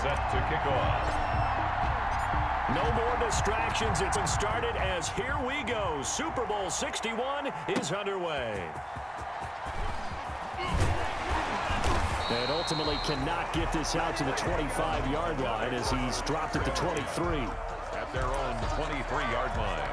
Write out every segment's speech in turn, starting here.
set to kick off. No more distractions. It's started as here we go. Super Bowl 61 is underway. And ultimately cannot get this out to the 25-yard line as he's dropped at the 23. At their own 23-yard line.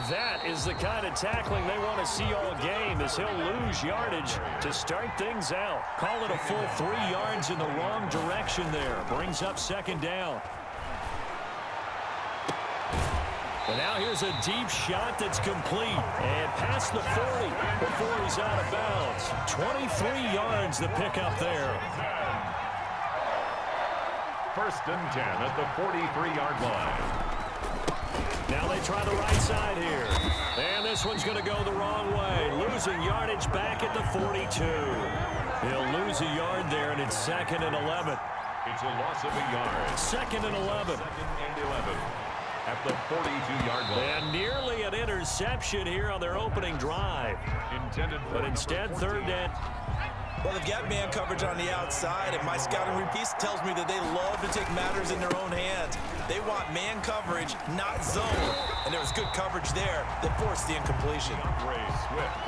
That is the kind of tackling they want to see all game as he'll lose yardage to start things out. Call it a full 3 yards in the wrong direction there. Brings up second down. And now here's a deep shot that's complete. And past the 40 before he's out of bounds. 23 yards the pickup there. First and 10 at the 43-yard line. Now they try the right side here. And this one's going to go the wrong way. Losing yardage back at the 42. He'll lose a yard there, and it's 2nd and 11. It's a loss of a yard. 2nd and 11. 2nd and 11 at the 42-yard line. And nearly an interception here on their opening drive. But instead, 3rd down. Well, they've got man coverage on the outside, and my scouting piece tells me that they love to take matters in their own hands. They want man coverage, not zone. And there was good coverage there that forced the incompletion.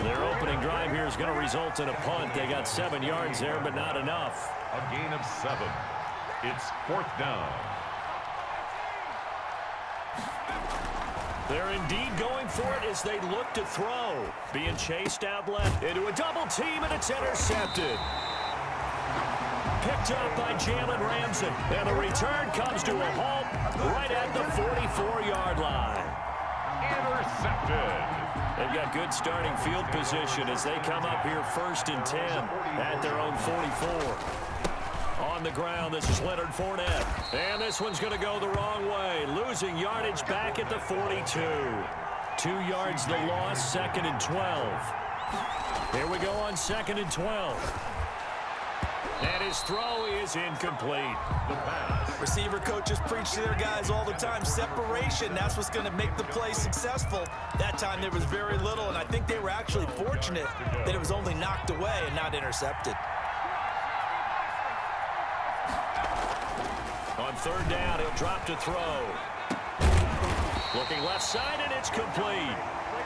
Their opening drive here is going to result in a punt. They got 7 yards there, but not enough. A gain of 7. It's 4th down. They're indeed going for it as they look to throw. Being chased out left into a double team, and it's intercepted. Picked up by Jalen Ramsey. And the return comes to a halt right at the 44-yard line. Intercepted. They've got good starting field position as they come up here 1st and 10 at their own 44. On the ground, this is Leonard Fournette. And this one's going to go the wrong way. Losing yardage back at the 42. 2 yards the loss, 2nd and 12. Here we go on 2nd and 12. And his throw is incomplete. The pass. Receiver coaches preach to their guys all the time. Separation, that's what's going to make the play successful. That time there was very little, and I think they were actually fortunate that it was only knocked away and not intercepted. On 3rd down, he'll drop to throw. Looking left side, and it's complete.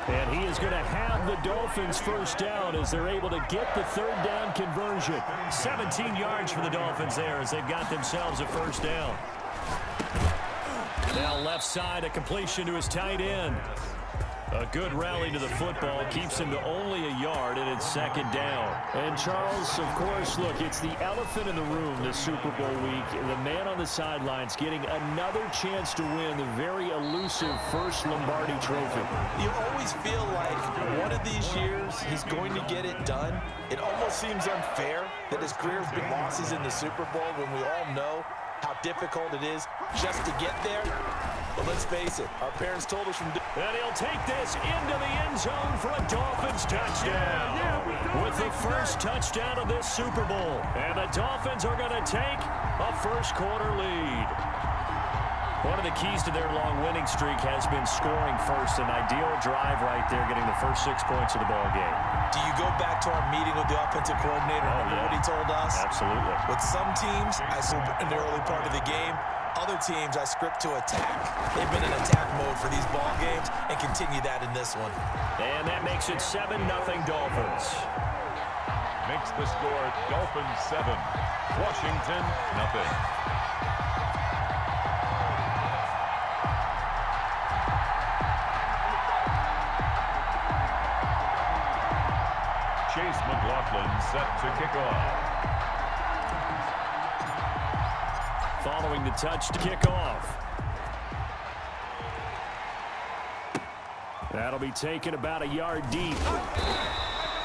And he is going to have the Dolphins first down as they're able to get the 3rd down conversion. 17 yards for the Dolphins there as they've got themselves a first down. Now left side, a completion to his tight end. A good rally to the football keeps him to only a yard, and it's 2nd down. And Charles, of course, look, it's the elephant in the room this Super Bowl week. The man on the sidelines getting another chance to win the very elusive first Lombardi trophy. You always feel like one of these years he's going to get it done. It almost seems unfair that his career's been losses in the Super Bowl when we all know how difficult it is just to get there. But let's face it, our parents told us from... And he'll take this into the end zone for a Dolphins touchdown. With the first touchdown of this Super Bowl. And the Dolphins are going to take a first-quarter lead. One of the keys to their long winning streak has been scoring first. An ideal drive right there, getting the first 6 points of the ball game. Do you go back to our meeting with the offensive coordinator? Remember what he told us? Absolutely. With some teams, I scoop in the early part of the game. Other teams, I script to attack. They've been in attack mode for these ball games and continue that in this one. And that makes it 7-0 Dolphins. Makes the score Dolphins 7, Washington 0. Chase McLaughlin set to kick off. Following the touch to kick off. That'll be taken about a yard deep.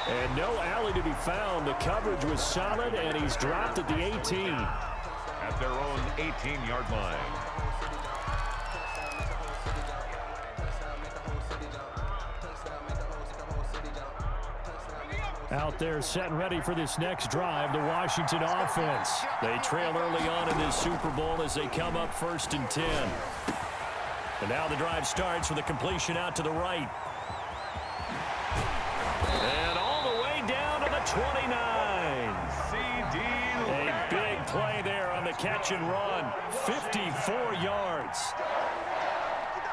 And no alley to be found. The coverage was solid, and he's dropped at the 18. At their own 18-yard line. Out there set and ready for this next drive, the Washington offense. They trail early on in this Super Bowl as they come up 1st and 10. And now the drive starts with a completion out to the right. And all the way down to the 29. A big play there on the catch and run. 54 yards.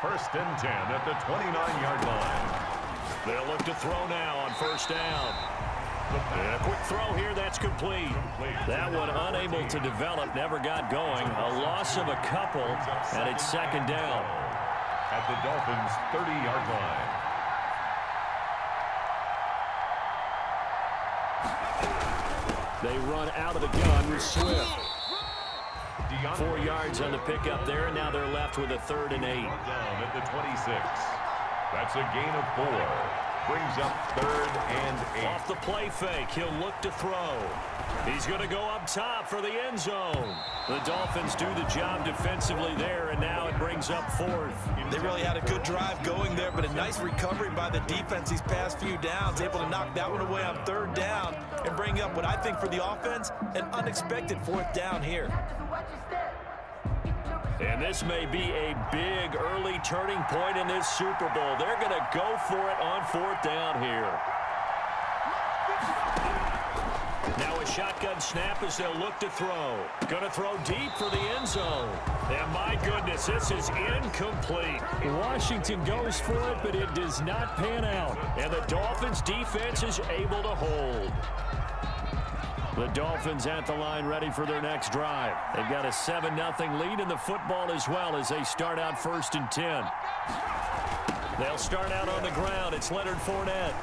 1st and 10 at the 29-yard line. They'll look to throw now on 1st down. And a quick throw here, that's complete. That one unable to develop, never got going. A loss of a couple, and it's 2nd down. At the Dolphins' 30-yard line. They run out of the gun with Swift. 4 yards on the pickup there, and now they're left with a 3rd and 8. Down at the 26. That's a gain of 4. Brings up 3rd and 8. Off the play fake, he'll look to throw. He's going to go up top for the end zone. The Dolphins do the job defensively there, and now it brings up 4th. They really had a good drive going there, but a nice recovery by the defense these past few downs, able to knock that one away on 3rd down and bring up what I think for the offense, an unexpected 4th down here. And this may be a big early turning point in this Super Bowl. They're going to go for it on 4th down here. Now a shotgun snap as they'll look to throw. Going to throw deep for the end zone. And my goodness, this is incomplete. Washington goes for it, but it does not pan out. And the Dolphins defense is able to hold. The Dolphins at the line ready for their next drive. They've got a 7-0 lead in the football as well as they start out 1st and 10. They'll start out on the ground. It's Leonard Fournette.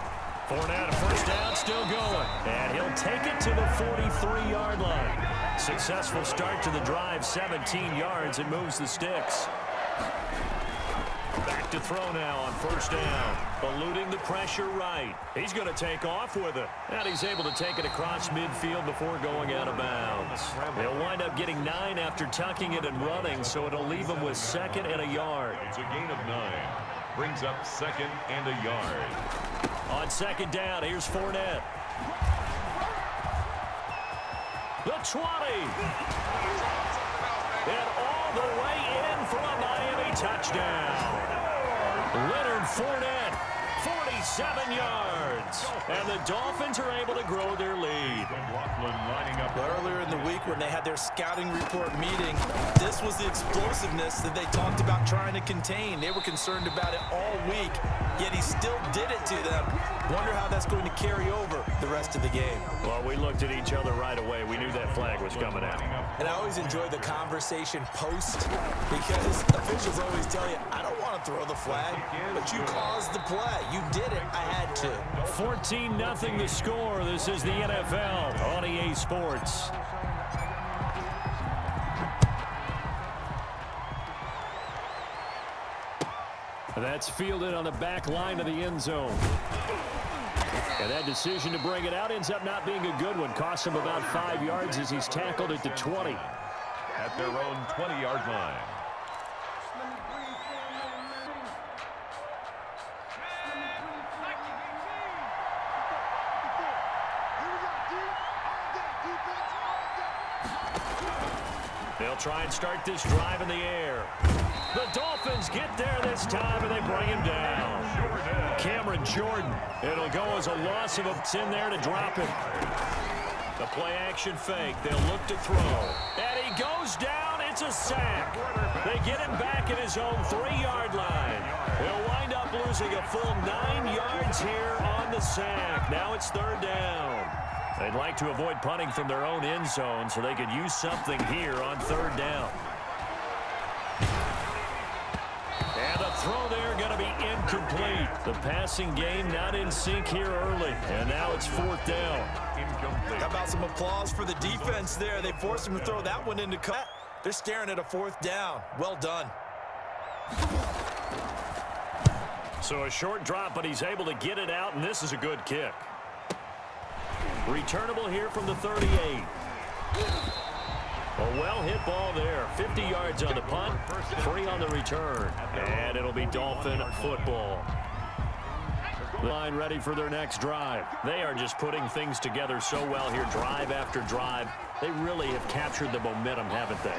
Fournette, 1st down, still going. And he'll take it to the 43-yard line. Successful start to the drive, 17 yards, and moves the sticks. Back to throw now on 1st down. Eluding the pressure right. He's going to take off with it. And he's able to take it across midfield before going out of bounds. They'll wind up getting 9 after tucking it and running, so it'll leave them with 2nd and a yard. It's a gain of 9. Brings up 2nd and a yard. On 2nd down, here's Fournette. The 20. And all the way in for a Miami touchdown. Leonard Fournette, 47 yards. And the Dolphins are able to grow their lead. Lining up earlier in the week when they had their scouting report meeting, this was the explosiveness that they talked about trying to contain. They were concerned about it all week, yet he still did it to them. Wonder how that's going to carry over the rest of the game. Well, we looked at each other right away. We knew that flag was coming out. And I always enjoy the conversation post because officials always tell you, I don't want to throw the flag, but you caused the play. You did it. I had to. 14-0 the score. This is the NFL on EA Sports. That's fielded on the back line of the end zone. And that decision to bring it out ends up not being a good one. Costs him about 5 yards as he's tackled at the 20. At their own 20-yard line. They'll try and start this drive in the air. The Dolphins get there this time, and they bring him down. Cameron Jordan. It'll go as a loss of it's in there to drop it. The play-action fake. They'll look to throw. And he goes down. It's a sack. They get him back at his own 3-yard line. He'll wind up losing a full 9 yards here on the sack. Now it's 3rd down. They'd like to avoid punting from their own end zone so they could use something here on 3rd down. And the throw there going to be incomplete. The passing game not in sync here early. And now it's 4th down. Incomplete. How about some applause for the defense there? They forced him to throw that one into cut. They're staring at a 4th down. Well done. So a short drop, but he's able to get it out, and this is a good kick. Returnable here from the 38. A well-hit ball there. 50 yards on the punt, 3 on the return. And it'll be Dolphin football. Line ready for their next drive. They are just putting things together so well here, drive after drive. They really have captured the momentum, haven't they?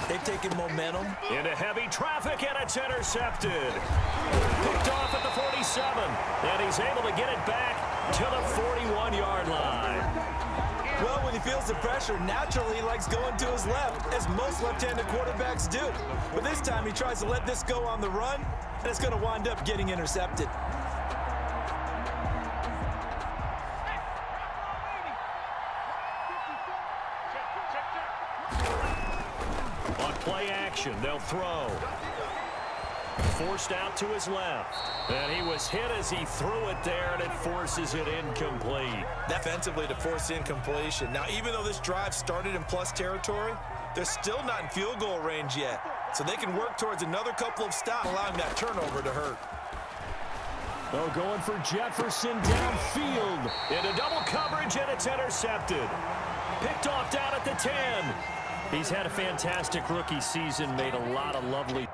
They've taken momentum into heavy traffic, and it's intercepted. Picked off at the 47, and he's able to get it back to the 41-yard line. Well, when he feels the pressure, naturally he likes going to his left, as most left-handed quarterbacks do. But this time he tries to let this go on the run, and it's going to wind up getting intercepted. On play action, they'll throw. Forced out to his left. And he was hit as he threw it there, and it forces it incomplete. Defensively to force incompletion. Now, even though this drive started in plus territory, they're still not in field goal range yet. So they can work towards another couple of stops, allowing that turnover to hurt. Oh, going for Jefferson downfield. Into double coverage, and it's intercepted. Picked off down at the 10. He's had a fantastic rookie season, made a lot of lovely...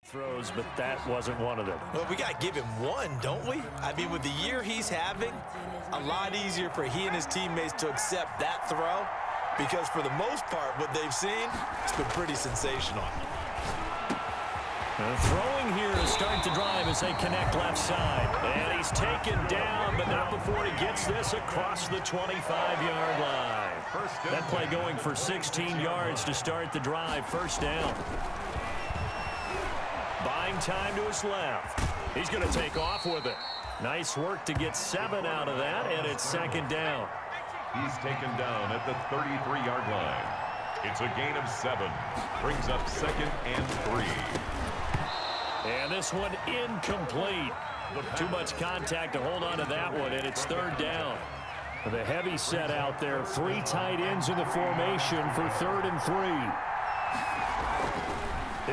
throws, but that wasn't one of them. Well, we got to give him one, don't we? I mean, with the year he's having, a lot easier for he and his teammates to accept that throw, because for the most part, what they've seen, it's been pretty sensational. Throwing here is starting to drive as they connect left side. And he's taken down, but not before he gets this across the 25-yard line. That play going for 16 yards to start the drive. First down. Buying time to his left. He's going to take off with it. Nice work to get 7 out of that, and it's second down. He's taken down at the 33-yard line. It's a gain of 7. Brings up 2nd and 3. And this one incomplete. Too much contact to hold on to that one, and it's third down. The heavy set out there. 3 tight ends in the formation for 3rd and 3.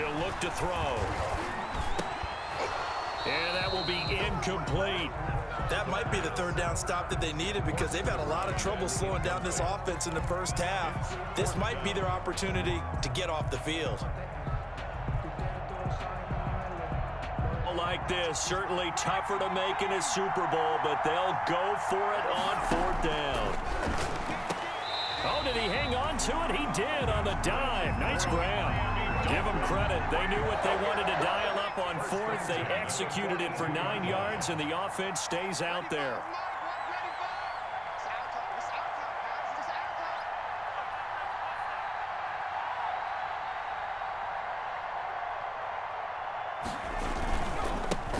He'll look to throw. And that will be incomplete. That might be the third down stop that they needed, because they've had a lot of trouble slowing down this offense in the first half. This might be their opportunity to get off the field. Like this, certainly tougher to make in a Super Bowl, but they'll go for it on 4th down. Oh, did he hang on to it? He did on the dive. Nice grab. Give them credit. They knew what they wanted to dial up on 4th. They executed it for 9 yards, and the offense stays out there.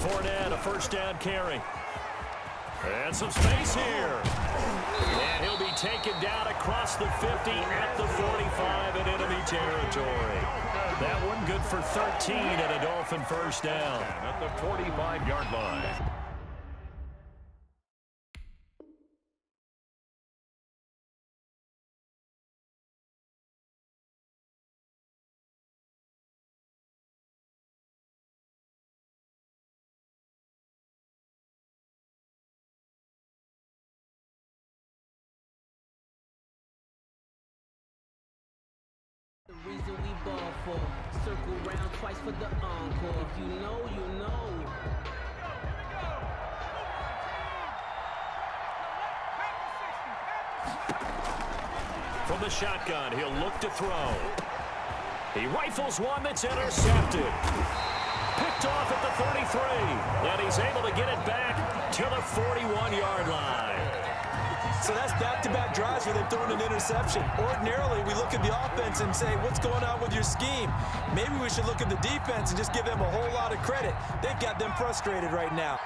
Fournette, a first down carry. And some space here. And he'll be taken down across the 50 at the 45 in enemy territory. That one good for 13 and a Dolphin first down. At the 45-yard line. The reason we ball for, circle round twice for the encore. If you know, you know. From the shotgun, he'll look to throw. He rifles one that's intercepted. Picked off at the 33, and he's able to get it back to the 41-yard line. So that's back-to-back drives where they've thrown an interception. Ordinarily, we look at the offense and say, what's going on with your scheme? Maybe we should look at the defense and just give them a whole lot of credit. They've got them frustrated right now.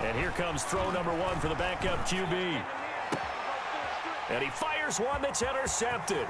And here comes throw number 1 for the backup QB. And he fires one that's intercepted.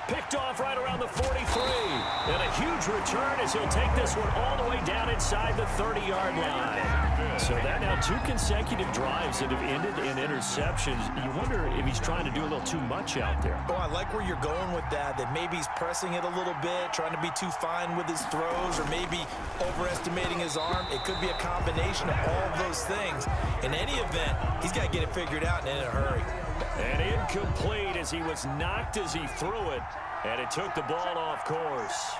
Picked off right around the 43. And a huge return as he'll take this one all the way down inside the 30-yard line. So that now 2 consecutive drives that have ended in interceptions. You wonder if he's trying to do a little too much out there. Oh, I like where you're going with that maybe he's pressing it a little bit, trying to be too fine with his throws, or maybe overestimating his arm. It could be a combination of all of those things. In any event, he's got to get it figured out and in a hurry. And incomplete as he was knocked as he threw it, and it took the ball off course.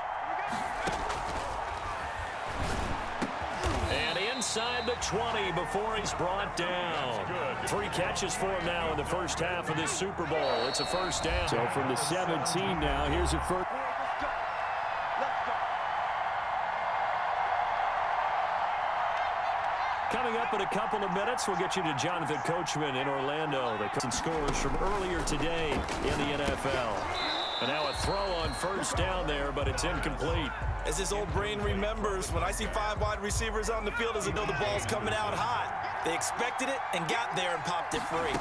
And inside the 20 before he's brought down. 3 catches for him now in the first half of this Super Bowl. It's a first down. So from the 17 now, here's a first. Coming up in a couple of minutes, we'll get you to Jonathan Coachman in Orlando. The scores from earlier today in the NFL. And now a throw on first down there, but it's incomplete. As his old brain remembers, when I see 5 wide receivers on the field, as I know the ball's coming out hot. They expected it and got there and popped it free.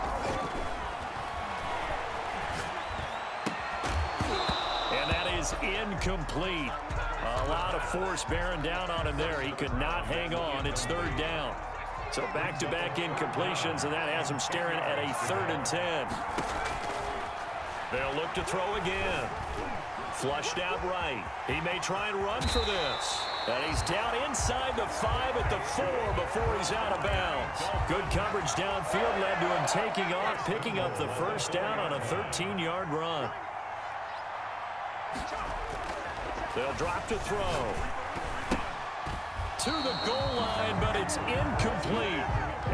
And that is incomplete. A lot of force bearing down on him there. He could not hang on. It's 3rd down. So back-to-back incompletions, and that has him staring at a 3rd and 10. They'll look to throw again. Flushed out right. He may try and run for this. And he's down inside the 5 at the 4 before he's out of bounds. Good coverage downfield led to him taking off, picking up the first down on a 13-yard run. They'll drop to throw. To the goal line, but it's incomplete.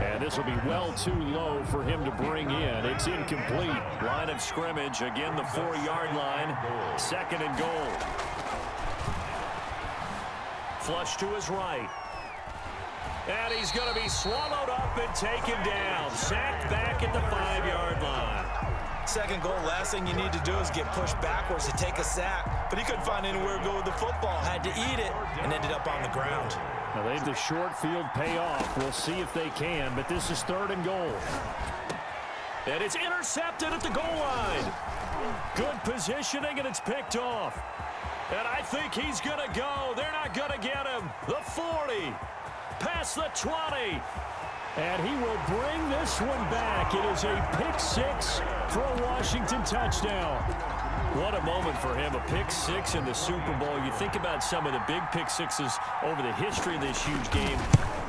And this will be well too low for him to bring in. It's incomplete. Line of scrimmage, again the 4-yard line. 2nd and goal. Flush to his right. And he's going to be swallowed up and taken down. Sacked back at the 5-yard line. 2nd goal, last thing you need to do is get pushed backwards to take a sack. But he couldn't find anywhere to go with the football. Had to eat it and ended up on the ground. Now they have the short field payoff. We'll see if they can, but this is 3rd and goal. And it's intercepted at the goal line. Good positioning, and it's picked off. And I think he's going to go. They're not going to get him. The 40. Past the 20. And he will bring this one back. It is a pick-6 for a Washington touchdown. What a moment for him, a pick-6 in the Super Bowl. You think about some of the big pick-6s over the history of this huge game.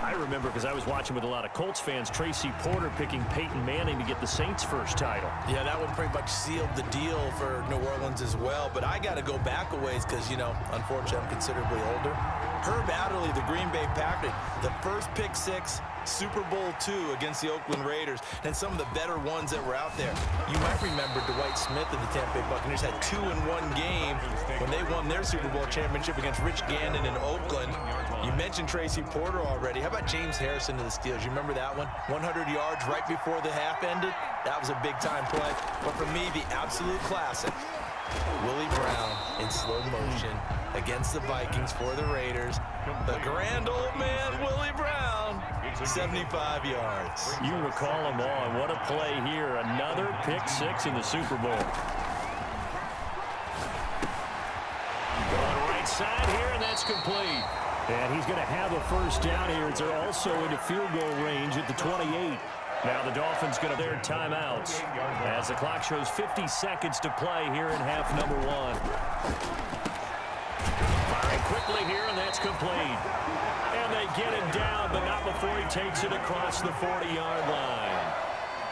I remember, because I was watching with a lot of Colts fans, Tracy Porter picking Peyton Manning to get the Saints' first title. Yeah, that one pretty much sealed the deal for New Orleans as well. But I got to go back a ways because, you know, unfortunately, I'm considerably older. Herb Adderley, the Green Bay Packers, the first pick-6, Super Bowl II against the Oakland Raiders, and some of the better ones that were out there. You might remember Dwight Smith and the Tampa Bay Buccaneers had 2 in one game when they won their Super Bowl championship against Rich Gannon in Oakland. You mentioned Tracy Porter already. How about James Harrison to the Steelers? You remember that one? 100 yards right before the half ended? That was a big-time play. But for me, the absolute classic, Willie Brown in slow motion against the Vikings for the Raiders. The grand old man, Willie Brown, 75 yards. You recall them all, and what a play here. Another pick-6 in the Super Bowl. Going right side here, and that's complete. And he's going to have a first down here as they're also into field goal range at the 28. Now the Dolphins going to their timeouts as the clock shows 50 seconds to play here in half number 1. Firing quickly here, and that's complete. And they get him down, but not before he takes it across the 40-yard line.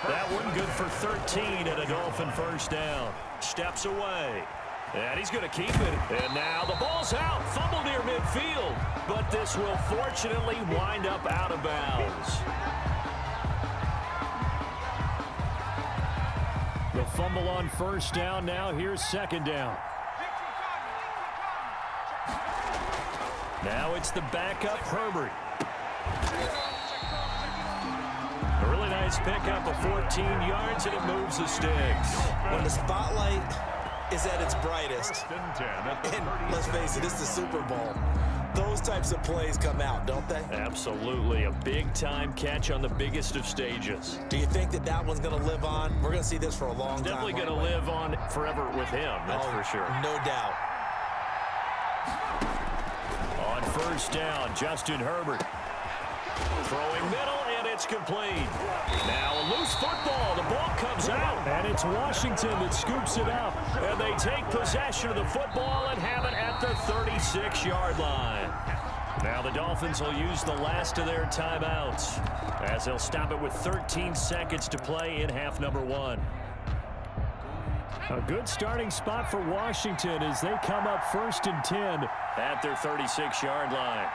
That one good for 13 at a Dolphin first down. Steps away. And he's going to keep it. And now the ball's out. Fumble near midfield. But this will fortunately wind up out of bounds. The fumble on first down now. Here's 2nd down. Now it's the backup, Herbert. A really nice pickup of 14 yards, and it moves the sticks. When the spotlight is at its brightest, and let's face it, it's the Super Bowl, those types of plays come out, don't they? Absolutely. A big-time catch on the biggest of stages. Do you think that that one's going to live on? We're going to see this for a long time. Definitely going to live on forever with him, that's for sure. No doubt. On first down, Justin Herbert. Throwing middle, and it's complete. Now a loose football. The ball comes out. And it's Washington that scoops it up. And they take possession of the football and have it at the 36-yard line. Now the Dolphins will use the last of their timeouts as they'll stop it with 13 seconds to play in half number 1. A good starting spot for Washington as they come up 1st and 10. At their 36-yard line.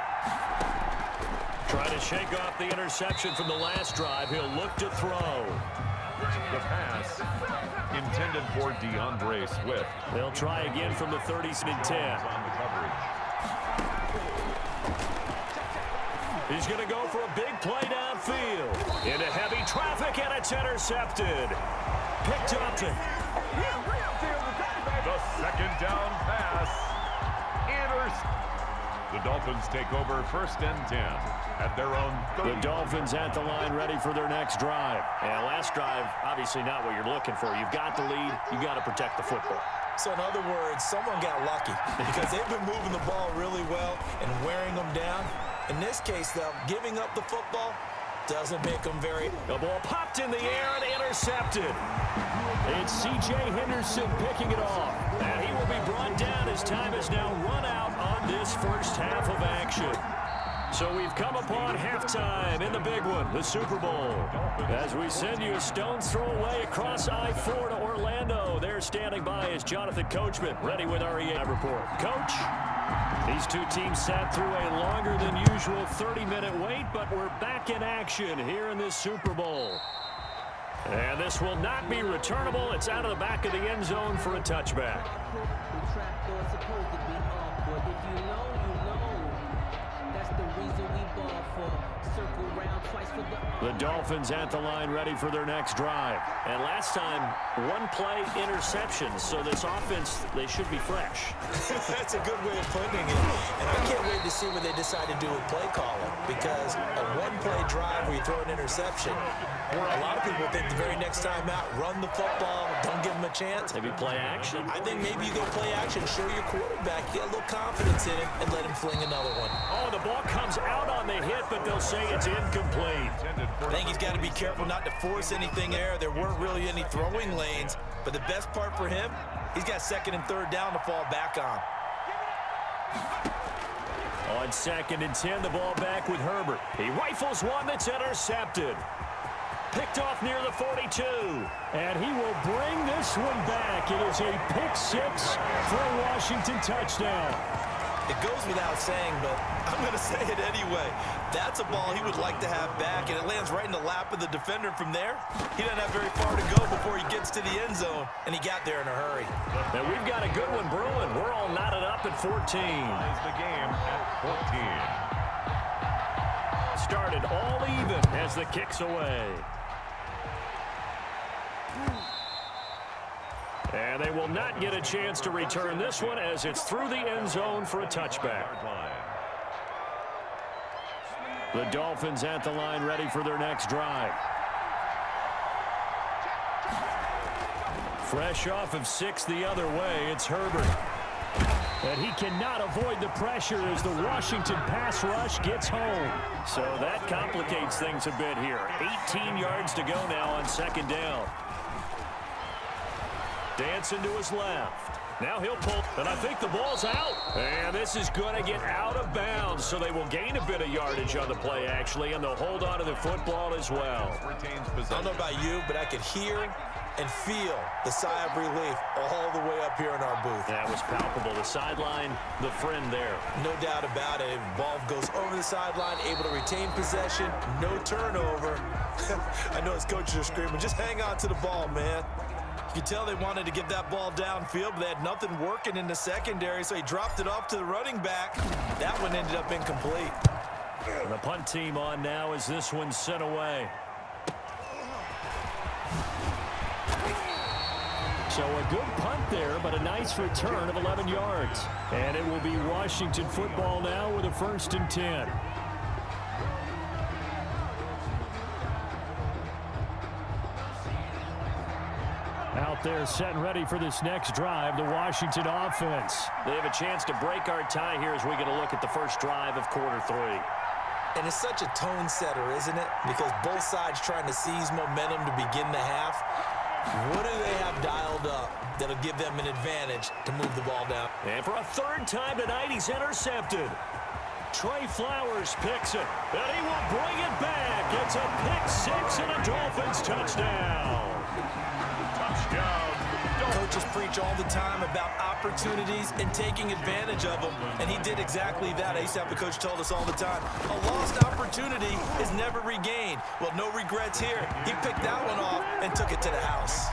Trying to shake off the interception from the last drive. He'll look to throw. The pass intended for DeAndre Swift. They'll try again from the 30s and 10. On the coverage. He's going to go for a big play downfield. Into heavy traffic, and it's intercepted. Picked up to... The second down pass. The Dolphins take over 1st and 10 at their own 30. The Dolphins at the line ready for their next drive. And last drive, obviously not what you're looking for. You've got the lead. You've got to protect the football. So in other words, someone got lucky because they've been moving the ball really well and wearing them down. In this case, though, giving up the football doesn't make them very... The ball popped in the air and intercepted. It's C.J. Henderson picking it off. And he will be brought down as time has now run out on this first half of action. So we've come upon halftime in the big one, the Super Bowl. As we send you a stone's throw away across I-4 to Orlando. There standing by is Jonathan Coachman, ready with our EA report. Coach, these two teams sat through a longer than usual 30-minute wait, but we're back in action here in this Super Bowl. And this will not be returnable. It's out of the back of the end zone for a touchback. The Dolphins at the line ready for their next drive. And last time, one play interceptions. So this offense, they should be fresh. That's a good way of putting it. And I can't wait to see what they decide to do with play calling. Because a one-play drive where you throw an interception, a lot of people think the very next time out, run the football, don't give them a chance. Maybe play action. I think maybe you go play action, show your quarterback, get a little confidence in him, and let him fling another one. Oh, the ball comes out on the hit, but they'll say it's incomplete. I think he's got to be careful not to force anything there. There weren't really any throwing lanes. But the best part for him, he's got 2nd and 3rd down to fall back on. On 2nd and 10, the ball back with Herbert. He rifles one that's intercepted. Picked off near the 42. And he will bring this one back. It is a pick 6 for a Washington touchdown. It goes without saying, but I'm going to say it anyway. That's a ball he would like to have back, and it lands right in the lap of the defender. From there, he doesn't have very far to go before he gets to the end zone, and he got there in a hurry. Now we've got a good one brewing. We're all knotted up at 14. Ties the game at 14. Started all even as the kick's away. And they will not get a chance to return this one as it's through the end zone for a touchback. The Dolphins at the line ready for their next drive. Fresh off of 6 the other way, it's Herbert. And he cannot avoid the pressure as the Washington pass rush gets home. So that complicates things a bit here. 18 yards to go now on 2nd down. Dancing to his left. Now he'll pull, and I think the ball's out. And this is going to get out of bounds, so they will gain a bit of yardage on the play, actually, and they'll hold on to the football as well. I don't know about you, but I could hear and feel the sigh of relief all the way up here in our booth. That was palpable. The sideline, the friend there. No doubt about it. Ball goes over the sideline, able to retain possession, no turnover. I know his coaches are screaming, just hang on to the ball, man. You could tell they wanted to get that ball downfield, but they had nothing working in the secondary, so he dropped it off to the running back. That one ended up incomplete. And the punt team on now as this one's sent away. So a good punt there, but a nice return of 11 yards. And it will be Washington football now with a 1st and 10. Out there set and ready for this next drive, the Washington offense. They have a chance to break our tie here as we get a look at the first drive of quarter 3. And it's such a tone setter, isn't it? Because both sides trying to seize momentum to begin the half. What do they have dialed up that'll give them an advantage to move the ball down? And for a third time tonight, he's intercepted. Trey Flowers picks it, and he will bring it back. It's a pick six and a Dolphins touchdown. Touchdown. Coaches preach all the time about opportunities and taking advantage of them, and he did exactly that. I used to have a coach told us all the time, a lost opportunity is never regained. Well, no regrets here. He picked that one off and took it to the house.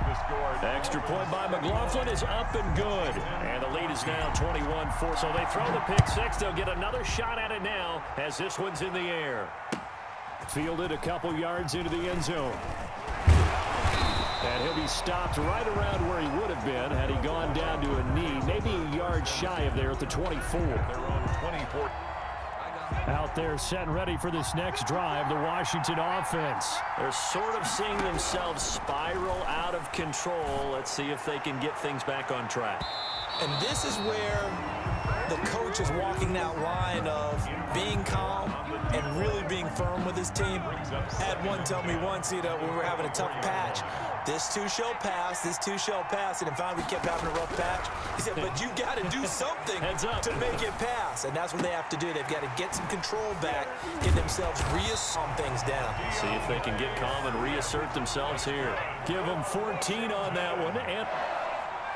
Extra point by McLaughlin is up and good. And the lead is now 21-4. So they throw the pick six. They'll get another shot at it now as this one's in the air. Fielded a couple yards into the end zone. And he'll be stopped right around where he would have been had he gone down to a knee, maybe a yard shy of there at the 24. They're on 24. Out there set and ready for this next drive, the Washington offense. They're sort of seeing themselves spiral out of control. Let's see if they can get things back on track. And this is where the coach is walking that line of being calm and really being firm with his team. Had one tell me once, when we were having a tough patch, this too shall pass, this too shall pass, and then finally we kept having a rough patch. He said, but you got to do something to make it pass, and that's what they have to do. They've got to get some control back, get themselves reassert things down. See if they can get calm and reassert themselves here. Give them 14 on that one. And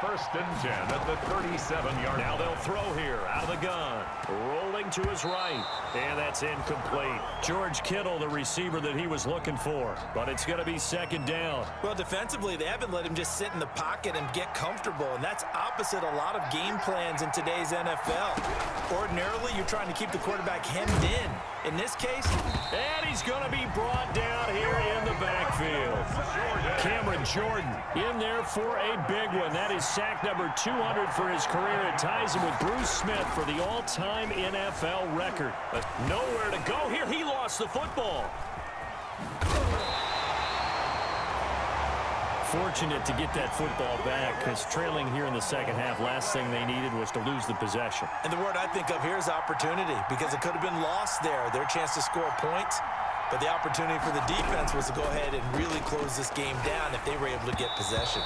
First and 10 at the 37-yard. Now they'll throw here out of the gun. Rolling to his right. And that's incomplete. George Kittle, the receiver that he was looking for. But it's going to be second down. Well, defensively, they haven't let him just sit in the pocket and get comfortable, and that's opposite a lot of game plans in today's NFL. Ordinarily, you're trying to keep the quarterback hemmed in. In this case, and he's going to be brought down here in the backfield. Cameron Jordan in there for a big one. That is sack number 200 for his career. It ties him with Bruce Smith for the all-time NFL record. But nowhere to go here. He lost the football. Fortunate to get that football back, because trailing here in the second half, last thing they needed was to lose the possession. And the word I think of here is opportunity, because it could have been lost there, their chance to score points. But the opportunity for the defense was to go ahead and really close this game down if they were able to get possession.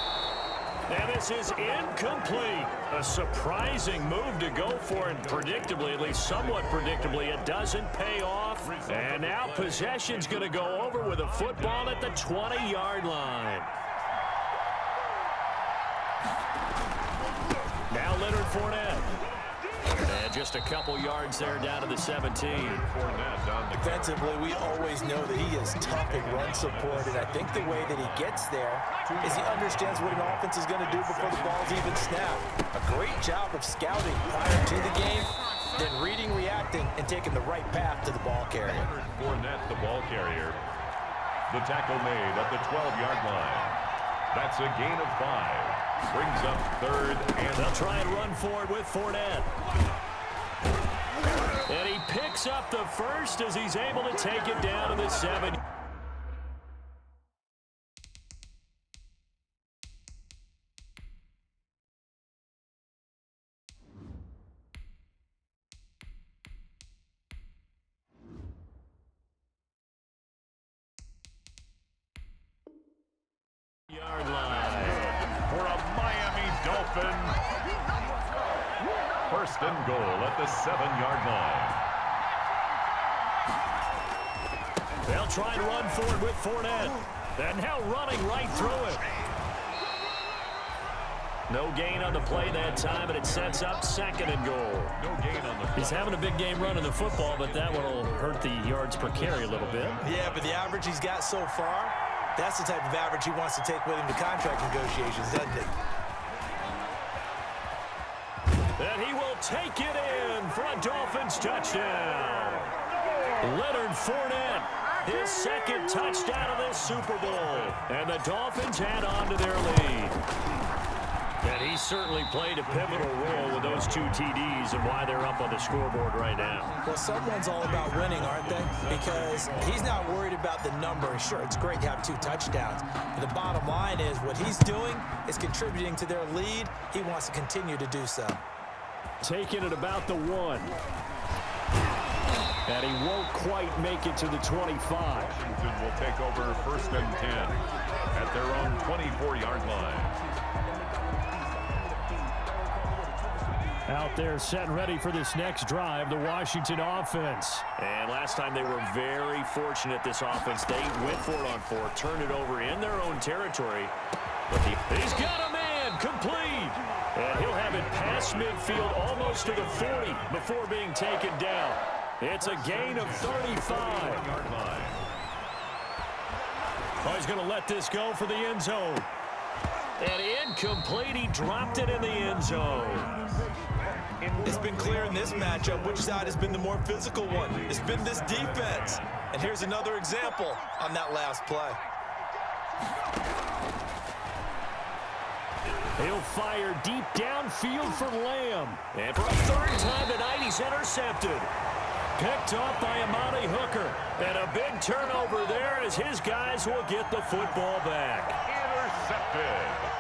And this is incomplete. A surprising move to go for, and predictably, at least somewhat predictably, it doesn't pay off. And now possession's going to go over with a football at the 20-yard line. Now Leonard Fournette. And just a couple yards there down to the 17. Defensively, we always know that he is tough in run support, and I think the way that he gets there is he understands what an offense is going to do before the ball's even snapped. A great job of scouting prior to the game, then reading, reacting, and taking the right path to the ball carrier. Fournette, the ball carrier. The tackle made at the 12-yard line. That's a gain of 5. Brings up third, and they'll try and run forward with Fournette. And he picks up the first as he's able to take it down to the 7. Yard line for a Miami Dolphin. First and goal at the 7-yard line. They'll try and run forward with Fournette. And now running right through it. No gain on the play that time, and it sets up second and goal. No gain on the play. He's having a big game running the football, but that one will hurt the yards per carry a little bit. Yeah, but the average he's got so far, that's the type of average he wants to take with him to contract negotiations, doesn't it? And he will take it in for a Dolphins touchdown. Leonard Fournette, his second touchdown of this Super Bowl. And the Dolphins add on to their lead. And he certainly played a pivotal role with those 2 TDs and why they're up on the scoreboard right now. Well, someone's all about winning, aren't they? Because he's not worried about the number. Sure, it's great to have 2 touchdowns. But the bottom line is what he's doing is contributing to their lead. He wants to continue to do so. Taking it about the 1. And he won't quite make it to the 25. Washington will take over 1st and 10 at their own 24-yard line. Out there set and ready for this next drive, the Washington offense. And last time they were very fortunate, this offense. They went for it on 4, turned it over in their own territory. But he's got a man complete. And he'll have it past midfield almost to the 40 before being taken down. It's a gain of 35. Oh, he's going to let this go for the end zone. And incomplete. He dropped it in the end zone. It's been clear in this matchup which side has been the more physical one. It's been this defense. And here's another example on that last play. He'll fire deep downfield for Lamb. And for a 3rd time tonight, he's intercepted. Picked off by Amani Hooker. And a big turnover there as his guys will get the football back. Intercepted.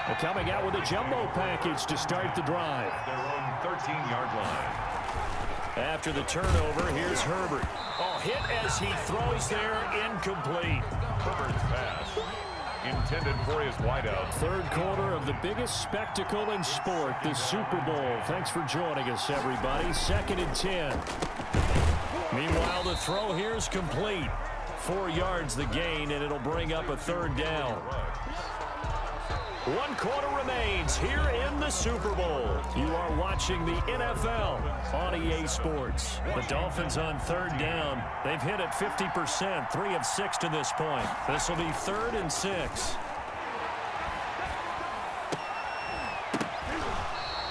Well, coming out with a jumbo package to start the drive. Their own 13-yard line. After the turnover, here's Herbert. Oh, hit as he throws there, incomplete. Herbert's pass intended for his wideout. 3rd quarter of the biggest spectacle in sport, the Super Bowl. Thanks for joining us, everybody. 2nd and 10. Meanwhile, the throw here is complete. 4 yards the gain, and it'll bring up a 3rd down. 1 quarter remains here in the Super Bowl. You are watching the NFL on EA Sports. The Dolphins on 3rd down. They've hit it 50%, 3 of 6 to this point. This will be 3rd and 6.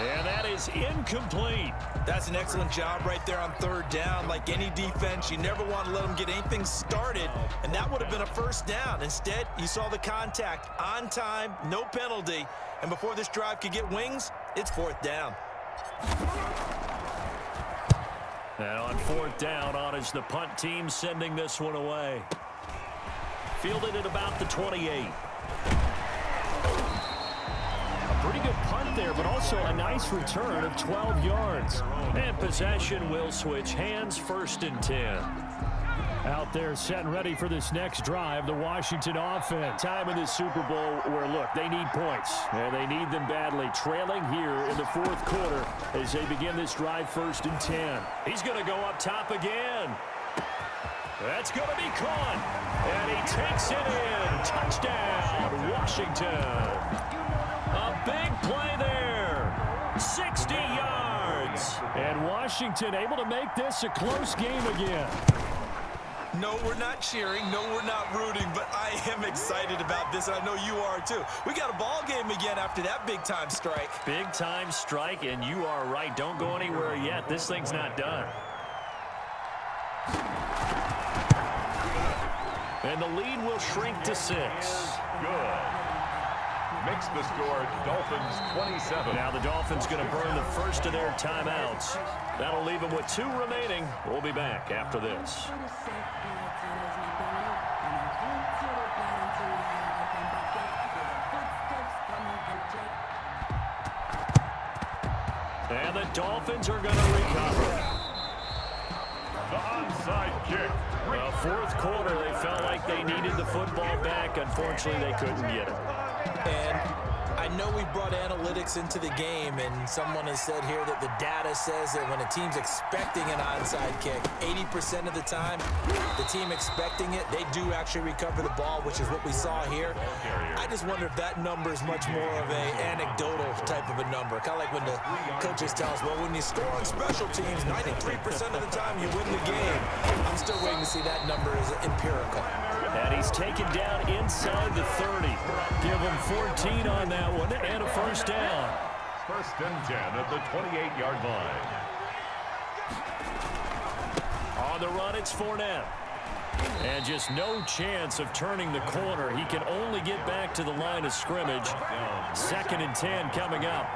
And that is incomplete. That's an excellent job right there on 3rd down. Like any defense, you never want to let them get anything started, and that would have been a 1st down. Instead, you saw the contact on time, no penalty, and before this drive could get wings, it's 4th down. And on 4th down, on is the punt team sending this one away. Fielded at about the 28. Pretty good punt there, but also a nice return of 12 yards. And possession will switch hands, 1st and 10. Out there set and ready for this next drive, the Washington offense. Time in the Super Bowl where, look, they need points, and they need them badly. Trailing here in the 4th quarter as they begin this drive, 1st and 10. He's going to go up top again. That's going to be caught. And he takes it in. Touchdown, Washington. A big play there. 60 yards. And Washington able to make this a close game again. No, we're not cheering. No, we're not rooting, but I am excited about this, and I know you are too. We got a ball game again after that big-time strike. Big-time strike, and you are right. Don't go anywhere yet. This thing's not done. And the lead will shrink to 6. Good. Makes the score Dolphins 27. Now the Dolphins going to burn the first of their timeouts. That'll leave them with 2 remaining. We'll be back after this. And the Dolphins are going to recover. The onside kick. The 4th quarter, they felt like they needed the football back. Unfortunately, they couldn't get it. And I know we brought analytics into the game, and someone has said here that the data says that when a team's expecting an onside kick, 80% of the time, the team expecting it, they do actually recover the ball, which is what we saw here. I just wonder if that number is much more of a anecdotal type of a number. Kind of like when the coaches tell us, well, when you score on special teams, 93% of the time you win the game. I'm still waiting to see that number is empirical. And he's taken down inside the 30. Give him 14 on that one and a 1st down. 1st and 10 at the 28-yard line. On the run, it's Fournette. And just no chance of turning the corner. He can only get back to the line of scrimmage. 2nd and 10 coming up.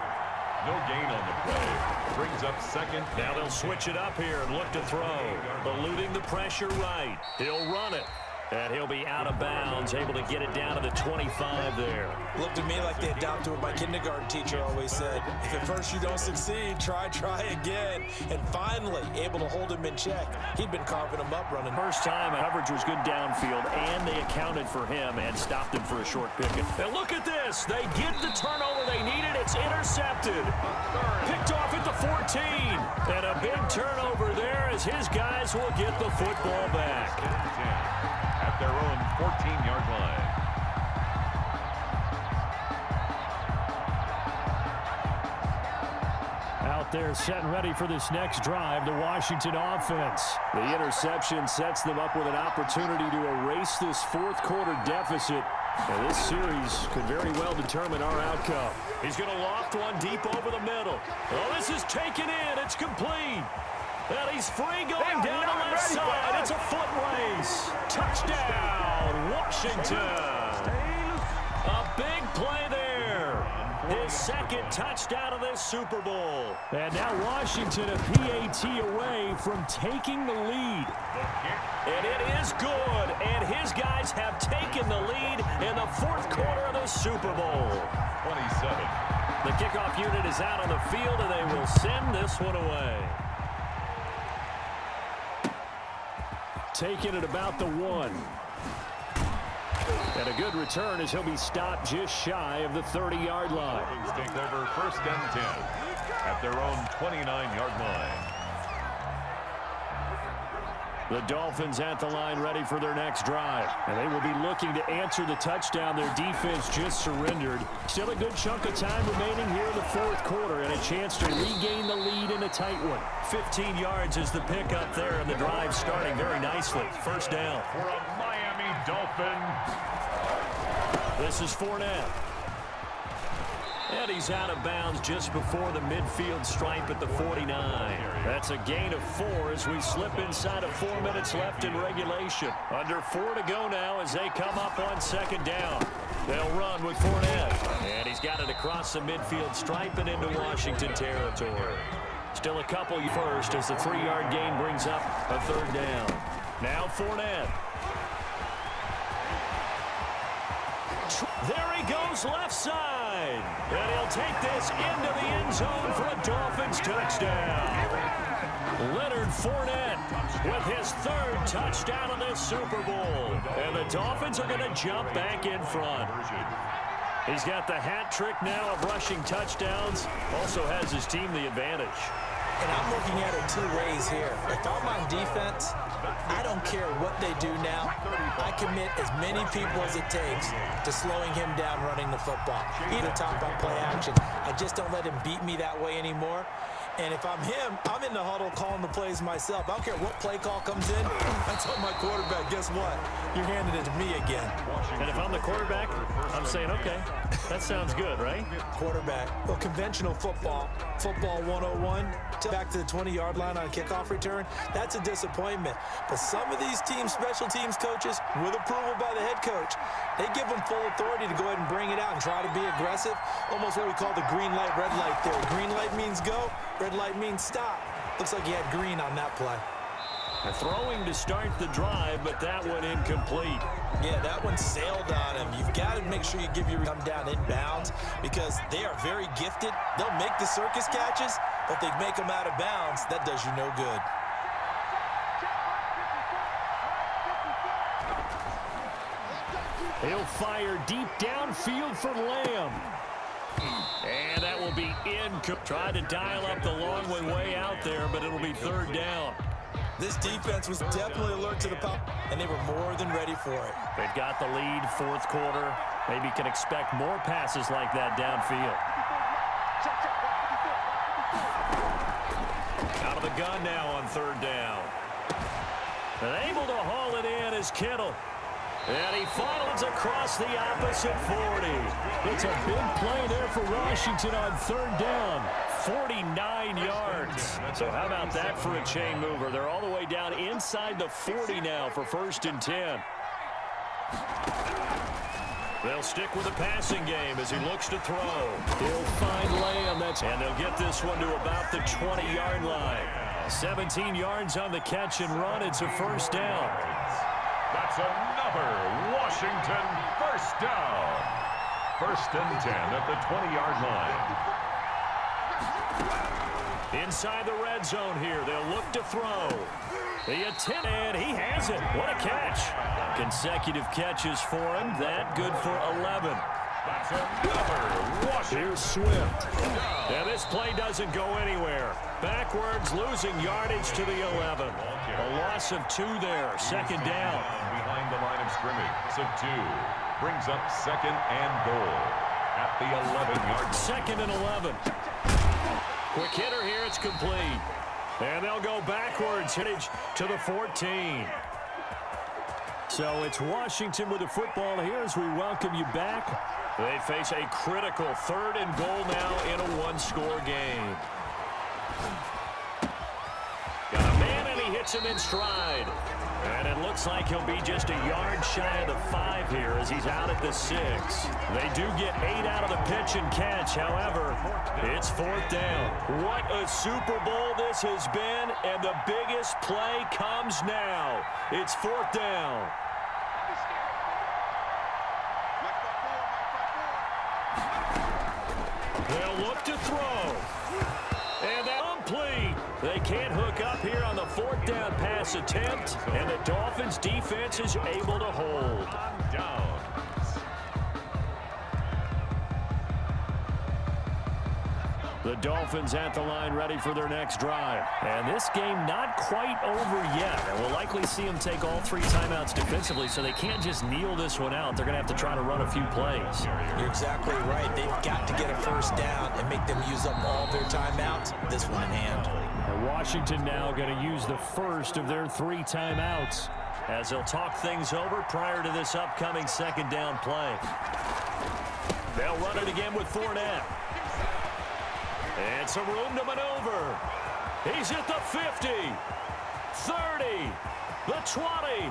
No gain on the play. Brings up 2nd. Now they'll switch it up here and look to throw. Eluding the pressure right. He'll run it. And he'll be out of bounds, able to get it down to the 25 there. Looked to me like they adopted what my kindergarten teacher always said. If at first you don't succeed, try again. And finally, able to hold him in check. He'd been carving him up running. First time, coverage was good downfield, and they accounted for him and stopped him for a short picket. And look at this. They get the turnover they needed. It's intercepted. Picked off at the 14. And a big turnover there as his guys will get the football back. At their own 14-yard line. Out there set and ready for this next drive, the Washington offense. The interception sets them up with an opportunity to erase this fourth quarter deficit. And this series could very well determine our outcome. He's going to loft one deep over the middle. Oh, this is taken in. It's complete. And he's free going down the left side. It's a foot race. Touchdown, Washington. A big play there. His second touchdown of this Super Bowl. And now Washington a PAT away from taking the lead. And it is good. And his guys have taken the lead in the fourth quarter of the Super Bowl. 27. The kickoff unit is out on the field, and they will send this one away. Taking it about the 1. And a good return as he'll be stopped just shy of the 30-yard line. Take over first and 10 at their own 29-yard line. The Dolphins at the line ready for their next drive. And they will be looking to answer the touchdown their defense just surrendered. Still a good chunk of time remaining here in the fourth quarter and a chance to regain the lead in a tight one. 15 yards is the pickup there, and the drive starting very nicely. First down. For a Miami Dolphin. This is Fournette. And he's out of bounds just before the midfield stripe at the 49. That's a gain of 4 as we slip inside of 4 minutes left in regulation. Under 4 to go now as they come up on second down. They'll run with Fournette. And he's got it across the midfield stripe and into Washington territory. Still a couple first as the 3-yard gain brings up a third down. Now Fournette. There he goes left side. And he'll take this into the end zone for a Dolphins touchdown. Leonard Fournette with his third touchdown of this Super Bowl. And the Dolphins are going to jump back in front. He's got the hat trick now of rushing touchdowns. Also has his team the advantage. And I'm looking at it 2 ways here. If I'm on defense, I don't care what they do now. I commit as many people as it takes to slowing him down running the football. Either top on play action. I just don't let him beat me that way anymore. And if I'm him, I'm in the huddle calling the plays myself. I don't care what play call comes in. I tell my quarterback, guess what? You're handing it to me again. And if I'm the quarterback, I'm saying, okay, that sounds good, right? Quarterback. Well, conventional football 101, back to the 20-yard line on a kickoff return, that's a disappointment. But some of these teams, special teams coaches, with approval by the head coach, they give them full authority to go ahead and bring it out and try to be aggressive. Almost what we call the green light, red light theory. Green light means go, red light means stop. Looks like you had green on that play. Throwing to start the drive, but that one incomplete. Yeah, that one sailed on him. You've got to make sure you give your come down in bounds because they are very gifted. They'll make the circus catches, but if they make them out of bounds, that does you no good. He'll fire deep downfield for Lamb. And that will be in. Tried to dial up the long way out there, but it'll be third down. This defense was definitely alert to the pop, and they were more than ready for it. They've got the lead, fourth quarter. Maybe can expect more passes like that downfield. Out of the gun now on third down. And able to haul it in is Kittle. And he funnels across the opposite 40. It's a big play there for Washington on third down. 49 yards. So how about that for a chain mover? They're all the way down inside the 40 now for first and 10. They'll stick with the passing game as he looks to throw. He'll find Lamb. And they'll get this one to about the 20-yard line. 17 yards on the catch and run. It's a first down. That's That's another Washington first down. First and 10 at the 20-yard line. Inside the red zone here, they'll look to throw. The attempt, and he has it. What a catch. Consecutive catches for him. That good for 11. That's another Washington. Here's Swift. And this play doesn't go anywhere. Backwards, losing yardage to the 11. A loss of 2 there. Second down. Behind the line of scrimmage. So 2 brings up second and goal at the 11-yard line. Second and 11. Quick hitter here. It's complete. And they'll go backwards. Hittage to the 14. So it's Washington with the football here as we welcome you back. They face a critical 3rd and goal now in a one-score game. Got a man, and he hits him in stride. And it looks like he'll be just a yard shy of the 5 here as he's out at the 6. They do get 8 out of the pitch and catch. However, it's 4th down. What a Super Bowl this has been, and the biggest play comes now. It's 4th down. They'll look to throw. And that complete. They can't hook up here on the 4th down pass attempt, and the Dolphins defense is able to hold. Down. The Dolphins at the line ready for their next drive. And this game not quite over yet. And we'll likely see them take all 3 timeouts defensively, so they can't just kneel this one out. They're going to have to try to run a few plays. You're exactly right. They've got to get a first down and make them use up all their timeouts. This one in hand. And Washington now going to use the first of their 3 timeouts as they'll talk things over prior to this upcoming second down play. They'll run it again with Fournette. And some room to maneuver. He's at the 50, 30, the 20,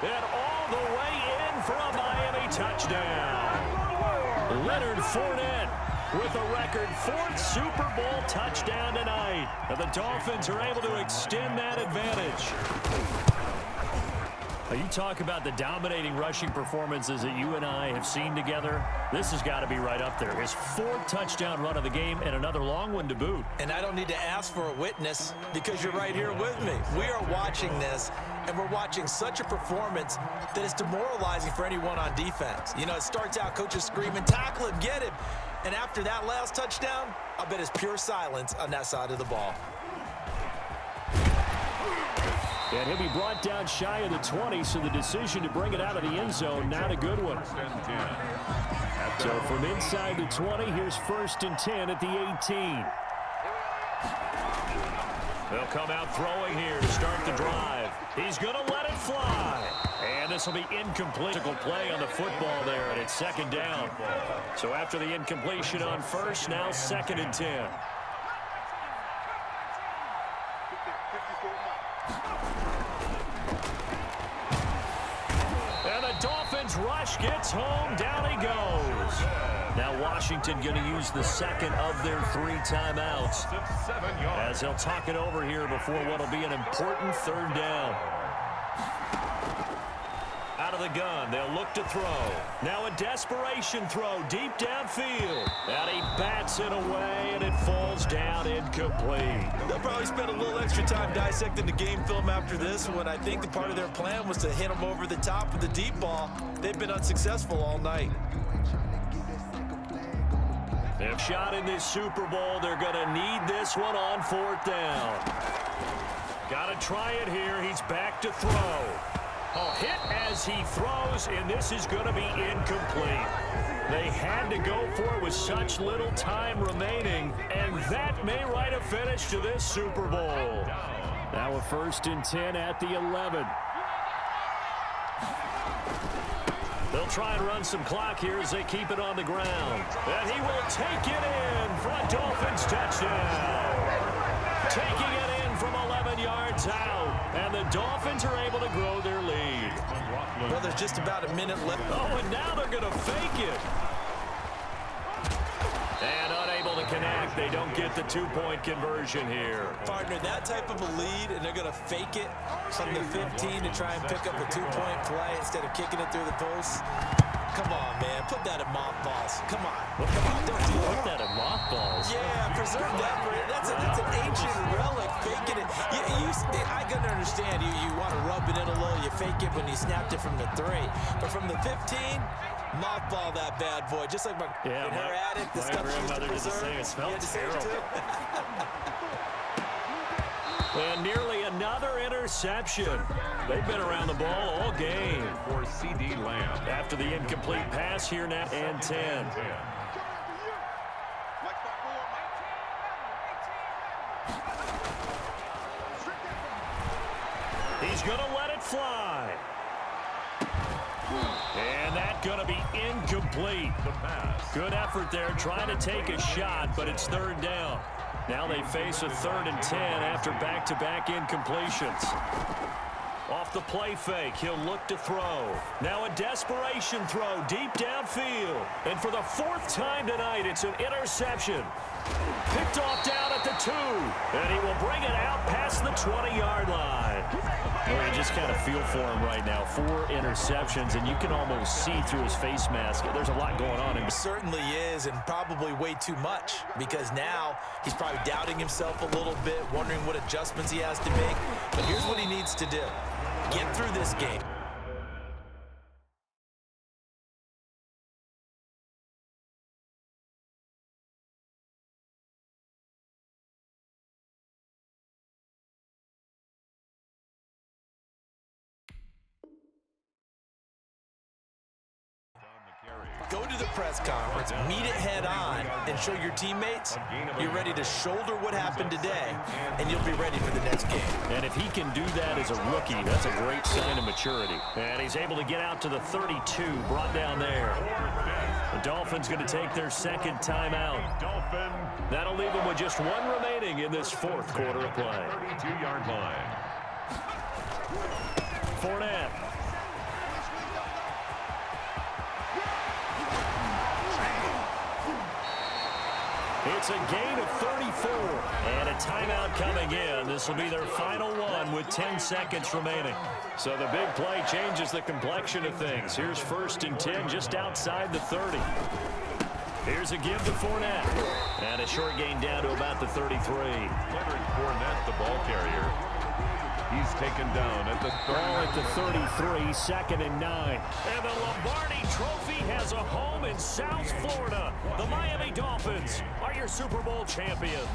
and all the way in for a Miami touchdown. Leonard Fournette with a record 4th Super Bowl touchdown tonight. And the Dolphins are able to extend that advantage. You talk about the dominating rushing performances that you and I have seen together. This has got to be right up there. His 4th touchdown run of the game and another long one to boot. And I don't need to ask for a witness because you're right here with me. We are watching this, and we're watching such a performance that is demoralizing for anyone on defense. You know, it starts out coaches screaming, tackle him, get him. And after that last touchdown, I bet it's pure silence on that side of the ball. And he'll be brought down shy of the 20, so the decision to bring it out of the end zone, not a good one. So from inside the 20, here's 1st and 10 at the 18. They'll come out throwing here to start the drive. He's going to let it fly. And this will be incomplete. Play on the football there, and it's 2nd down. So after the incompletion on 1st, now 2nd and 10. Rush gets home, down he goes. Now Washington going to use the 2nd of their 3 timeouts as they'll talk it over here before what will be an important 3rd down. Out of the gun, they'll look to throw. Now a desperation throw deep downfield. And he bats it away, and it falls down incomplete. They'll probably spend a little extra time dissecting the game film after this one. I think the part of their plan was to hit them over the top with the deep ball. They've been unsuccessful all night. They've shot in this Super Bowl. They're going to need this one on 4th down. Got to try it here. He's back to throw. A hit as he throws, and this is going to be incomplete. They had to go for it with such little time remaining, and that may write a finish to this Super Bowl. Now a 1st and 10 at the 11. They'll try and run some clock here as they keep it on the ground. And he will take it in for a Dolphins touchdown. Taking it in from 11 yards out. And the Dolphins are able to grow their lead. Well, there's just about a minute left. Oh, and now they're going to fake it. And unable to connect. they don't get the two-point conversion here. Partner, that type of a lead, and they're going to fake it from the 15 to try and pick up a two-point play instead of kicking it through the post. Come on, man. Put that in mothballs. Come on. Come on, don't do Put that in mothballs. Yeah, preserve that. That's an ancient relic. Faking it. I can understand. You want to rub it in a little. You fake it when you snapped it from the 3. But from the 15, mothball that bad boy. Just like in her attic, the stuff she used to preserve. It smells terrible. And nearly another interception. They've been around the ball all game. For C.D. Lamb. After the incomplete pass here now, and 10. He's going to let it fly. And that's going to be incomplete. The pass. Good effort there, trying to take a shot, but it's third down. Now they face a 3rd and 10 after back-to-back incompletions. Off the play fake, he'll look to throw. Now a desperation throw deep downfield. And for the 4th time tonight, it's an interception. Picked off down at the 2. And he will bring it out past the 20-yard line. Well, you just kind of feel for him right now. 4 interceptions, and you can almost see through his face mask. There's a lot going on. It certainly is, and probably way too much, because now he's probably doubting himself a little bit, wondering what adjustments he has to make. But here's what he needs to do. Get through this game. Go to the press conference, meet it head on, and show your teammates you're ready to shoulder what happened today, and you'll be ready for the next game. And if he can do that as a rookie, that's a great sign of maturity. And he's able to get out to the 32, brought down there. The Dolphins going to take their 2nd timeout. That'll leave them with just 1 remaining in this 4th quarter of play. 32-yard line. Fournette. It's a gain of 34. And a timeout coming in. This will be their final one with 10 seconds remaining. So the big play changes the complexion of things. Here's 1st and 10 just outside the 30. Here's a give to Fournette. And a short gain down to about the 33. Leonard Fournette, the ball carrier. He's taken down at the 30. Ball at the 33, 2nd and 9. And the Lombardi Trophy has a home in South Florida. The Miami Dolphins are your Super Bowl champions.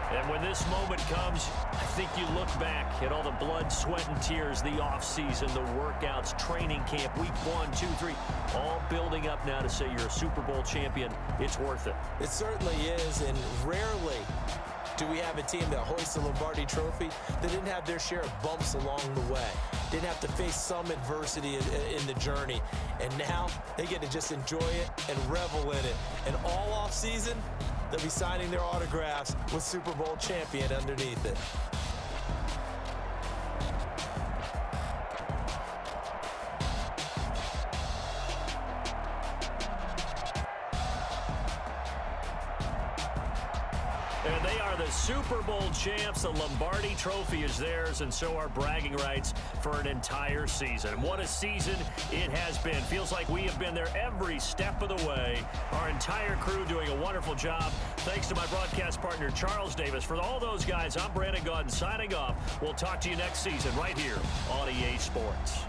And when this moment comes, I think you look back at all the blood, sweat, and tears, the offseason, the workouts, training camp, week 1, 2, 3, all building up now to say you're a Super Bowl champion. It's worth it. It certainly is, and rarely do we have a team that hoists the Lombardi Trophy that didn't have their share of bumps along the way, didn't have to face some adversity in the journey, and now they get to just enjoy it and revel in it. And all offseason, they'll be signing their autographs with Super Bowl champion underneath it. And they are the Super Bowl champs. The Lombardi Trophy is theirs, and so are bragging rights for an entire season. And what a season it has been. Feels like we have been there every step of the way. Our entire crew doing a wonderful job. Thanks to my broadcast partner, Charles Davis. For all those guys, I'm Brandon Gaudin signing off. We'll talk to you next season right here on EA Sports.